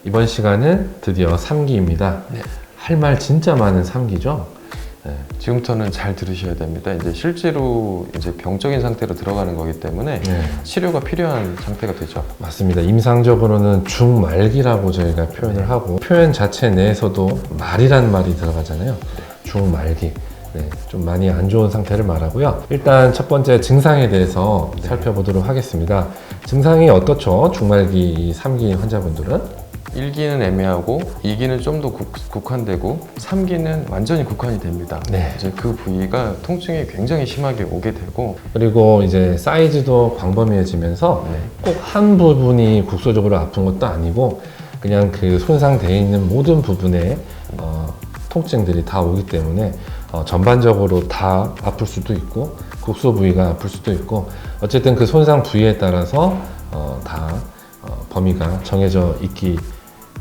이번 시간은 드디어 3기입니다. 네. 할 말 진짜 많은 3기죠? 네. 지금부터는 잘 들으셔야 됩니다. 이제 실제로 이제 병적인 상태로 들어가는 거기 때문에 치료가 필요한 상태가 되죠. 맞습니다. 임상적으로는 중말기라고 저희가 표현을 하고, 표현 자체 내에서도 말이란 말이 들어가잖아요. 중말기. 네, 좀 많이 안 좋은 상태를 말하고요. 일단 첫 번째 증상에 대해서 살펴보도록 하겠습니다. 증상이 어떻죠? 중말기 3기 환자분들은? 1기는 애매하고 2기는 좀 더 국한되고 3기는 완전히 국한이 됩니다. 네. 이제 그 부위가 통증이 굉장히 심하게 오게 되고, 그리고 이제 사이즈도 광범위해지면서 꼭 한 부분이 국소적으로 아픈 것도 아니고 그냥 그 손상되어 있는 모든 부분에 통증들이 다 오기 때문에 전반적으로 다 아플 수도 있고 국소 부위가 아플 수도 있고, 어쨌든 그 손상 부위에 따라서 다 범위가 정해져 있기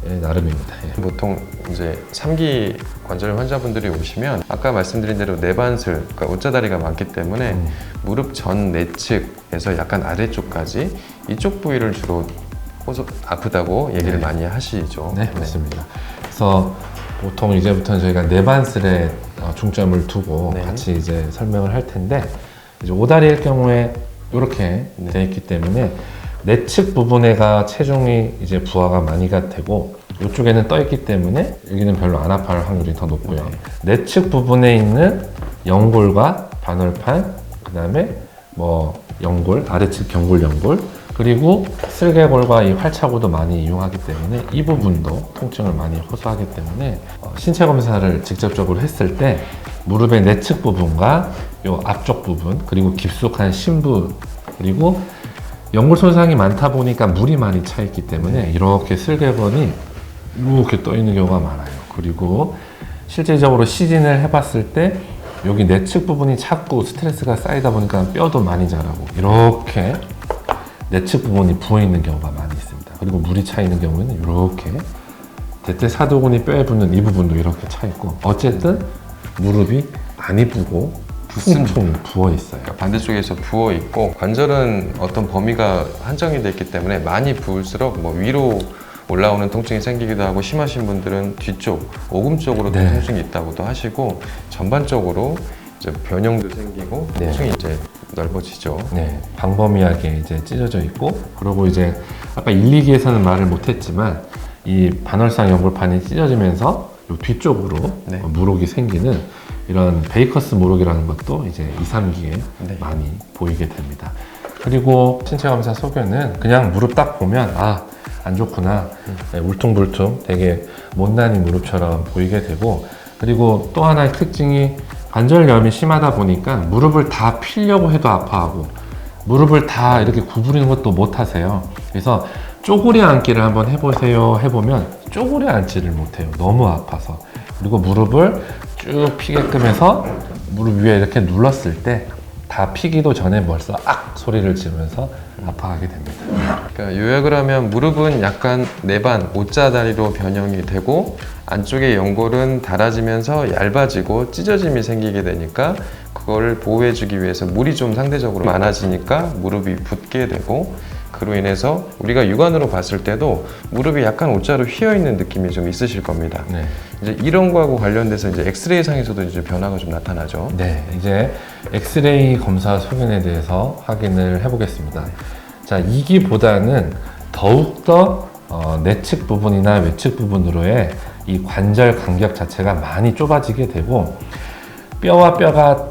나름입니다. 예. 보통 이제 3기 관절 환자분들이 오시면 아까 말씀드린 대로 내반슬, 그러니까 옷자다리가 많기 때문에 무릎 전 내측에서 약간 아래쪽까지 이쪽 부위를 주로 아프다고 얘기를 많이 하시죠. 네, 맞습니다. 그래서 보통 이제부터는 저희가 내반슬에 중점을 두고 같이 이제 설명을 할 텐데, 이제 오다리일 경우에 이렇게 되어 있기 때문에 내측 부분에가 체중이 이제 부하가 많이 되고, 이쪽에는 떠 있기 때문에 여기는 별로 안 아파할 확률이 더 높고요. 내측 부분에 있는 연골과 반월판, 그 다음에 뭐 연골, 아래측 경골 연골, 그리고 슬개골과 이 활차구도 많이 이용하기 때문에 이 부분도 통증을 많이 호소하기 때문에 신체 검사를 직접적으로 했을 때 무릎의 내측 부분과 요 앞쪽 부분, 그리고 깊숙한 심부, 그리고 연골 손상이 많다 보니까 물이 많이 차 있기 때문에 이렇게 슬개골이 이렇게 떠 있는 경우가 많아요. 그리고 실제적으로 시진을 해봤을 때 여기 내측 부분이 자꾸 스트레스가 쌓이다 보니까 뼈도 많이 자라고 이렇게 내측 부분이 부어 있는 경우가 많이 있습니다. 그리고 물이 차 있는 경우에는 이렇게 대퇴사두근이 뼈에 붙는 이 부분도 이렇게 차 있고, 어쨌든 무릎이 안 이쁘고 퉁퉁 부어 있어요. 그러니까 반대쪽에서 부어 있고, 관절은 어떤 범위가 한정이 됐기 때문에 많이 부을수록 뭐 위로 올라오는 통증이 생기기도 하고, 심하신 분들은 뒤쪽, 오금 쪽으로도 통증이 있다고도 하시고, 전반적으로 이제 변형도 생기고 통증이 이제 넓어지죠. 네, 광범위하게 이제 찢어져 있고, 그리고 이제 아까 1, 2기에서는 말을 못했지만 이 반월상 연골판이 찢어지면서 이 뒤쪽으로 물혹이 생기는 이런 베이커스 물혹이라는 것도 이제 2, 3기에 많이 보이게 됩니다. 그리고 신체 검사 소견은 그냥 무릎 딱 보면 안 좋구나, 울퉁불퉁 되게 못난이 무릎처럼 보이게 되고, 그리고 또 하나의 특징이 관절염이 심하다 보니까 무릎을 다 피려고 해도 아파하고 무릎을 다 이렇게 구부리는 것도 못 하세요. 그래서 쪼그려 앉기를 한번 해보세요 해보면 쪼그려 앉지를 못해요. 너무 아파서. 그리고 무릎을 쭉 피게끔 해서 무릎 위에 이렇게 눌렀을 때 다 피기도 전에 벌써 소리를 지르면서 아파하게 됩니다. 그러니까 요약을 하면 무릎은 약간 내반, 옷자다리로 변형이 되고, 안쪽의 연골은 닳아지면서 얇아지고 찢어짐이 생기게 되니까 그걸 보호해주기 위해서 물이 좀 상대적으로 많아지니까 무릎이 붓게 되고, 그로 인해서 우리가 육안으로 봤을 때도 무릎이 약간 옷자로 휘어있는 느낌이 좀 있으실 겁니다. 이제 이런 거하고 관련돼서 이제 엑스레이 상에서도 이제 변화가 좀 나타나죠. 네, 이제 엑스레이 검사 소견에 대해서 확인을 해보겠습니다. 자, 2기보다는 더욱더 내측 부분이나 외측 부분으로의 이 관절 간격 자체가 많이 좁아지게 되고, 뼈와 뼈가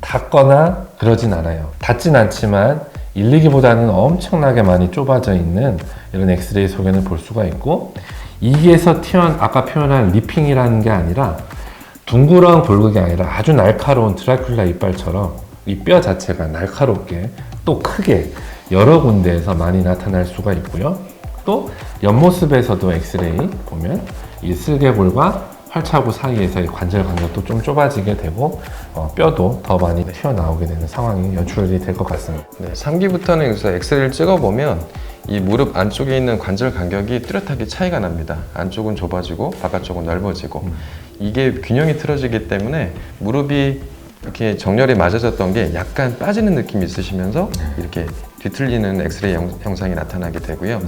닿거나 그러진 않아요. 닿진 않지만 1, 2기보다는 엄청나게 많이 좁아져 있는 이런 엑스레이 소견을 볼 수가 있고, 2기에서 아까 표현한 리핑이라는 게 아니라 둥그러운 골격이 아니라 아주 날카로운 드라큘라 이빨처럼 이 뼈 자체가 날카롭게 또 크게 여러 군데에서 많이 나타날 수가 있고요. 또 옆모습에서도 엑스레이 보면 이 슬개골과 활차구 사이에서의 관절 간격도 좀 좁아지게 되고 뼈도 더 많이 튀어나오게 되는 상황이 연출이 될 것 같습니다. 3기부터는 여기서 엑스레이를 찍어보면 이 무릎 안쪽에 있는 관절 간격이 뚜렷하게 차이가 납니다. 안쪽은 좁아지고 바깥쪽은 넓어지고, 이게 균형이 틀어지기 때문에 무릎이 이렇게 정렬이 맞아졌던 게 약간 빠지는 느낌이 있으시면서 이렇게 뒤틀리는 엑스레이 형상이 나타나게 되고요.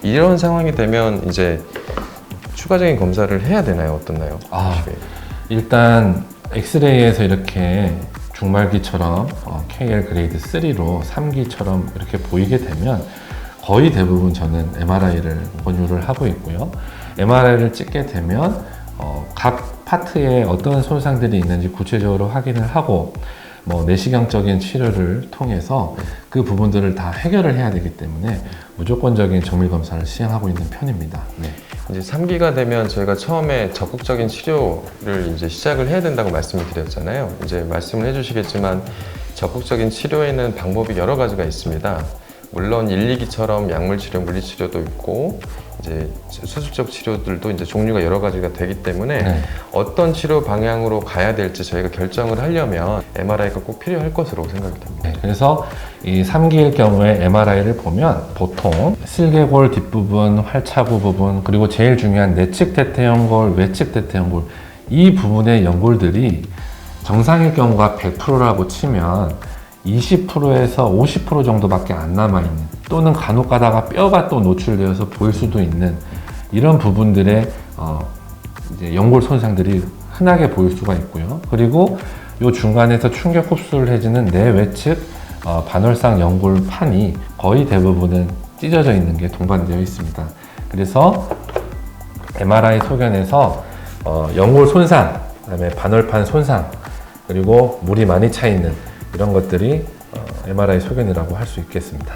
이런 상황이 되면 이제 추가적인 검사를 해야 되나요? 어떻나요? 일단 엑스레이에서 이렇게 중말기처럼 KL 그레이드 3로 3기처럼 이렇게 보이게 되면 거의 대부분 저는 MRI를 권유를 하고 있고요. MRI를 찍게 되면 각 파트에 어떤 손상들이 있는지 구체적으로 확인을 하고 내시경적인 치료를 통해서 그 부분들을 다 해결을 해야 되기 때문에 무조건적인 정밀 검사를 시행하고 있는 편입니다. 네. 이제 3기가 되면 저희가 처음에 적극적인 치료를 이제 시작을 해야 된다고 말씀을 드렸잖아요. 이제 말씀을 해주시겠지만 적극적인 치료에는 방법이 여러 가지가 있습니다. 물론 1, 2기처럼 약물 치료, 물리 치료도 있고 이제 수술적 치료들도 이제 종류가 여러 가지가 되기 때문에 네. 어떤 치료 방향으로 가야 될지 저희가 결정을 하려면 MRI가 꼭 필요할 것으로 생각이 됩니다. 네, 그래서 이 3기일 경우에 MRI를 보면 보통 슬개골 뒷부분, 활차부 부분, 그리고 제일 중요한 내측 대퇴연골, 외측 대퇴연골 이 부분의 연골들이 정상일 경우가 100%라고 치면 20%에서 50% 정도밖에 안 남아있는, 또는 간혹 가다가 뼈가 또 노출되어서 보일 수도 있는 이런 부분들의 이제 연골 손상들이 흔하게 보일 수가 있고요. 그리고 이 중간에서 충격 흡수를 해주는 내외측 반월상 연골판이 거의 대부분은 찢어져 있는 게 동반되어 있습니다. 그래서 MRI 소견에서 연골 손상, 그다음에 반월판 손상, 그리고 물이 많이 차 있는 이런 것들이 MRI 소견이라고 할 수 있겠습니다.